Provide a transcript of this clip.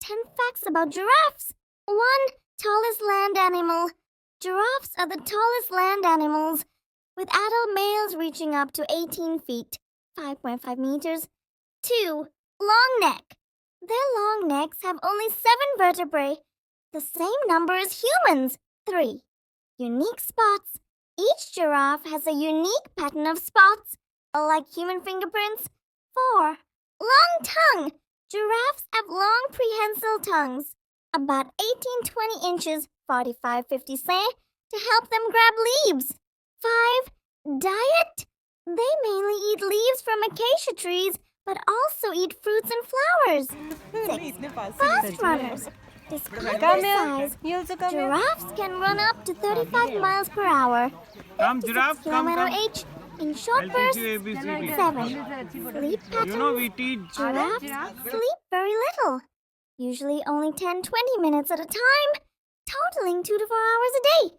10 facts about giraffes. 1. Tallest land animal. Giraffes are the tallest land animals, with adult males reaching up to 18 feet, 5.5 meters. 2. Long neck. Their long necks have only 7 vertebrae, the same number as humans. 3. Unique spots. Each giraffe has a unique pattern of spots, like human fingerprints. 4. Long tongue. Giraffes have long prehensile tongues, about 18-20 inches, 45-50 cm, to help them grab leaves. 5. Diet. They mainly eat leaves from acacia trees, but also eat fruits and flowers. 6. Fast runners. Despite their size, giraffes can run up to 35 miles per hour, 56 km/h in short bursts. 7. Sleep patterns. Giraffes sleep very little, usually only 10-20 minutes at a time, totaling 2 to 4 hours a day.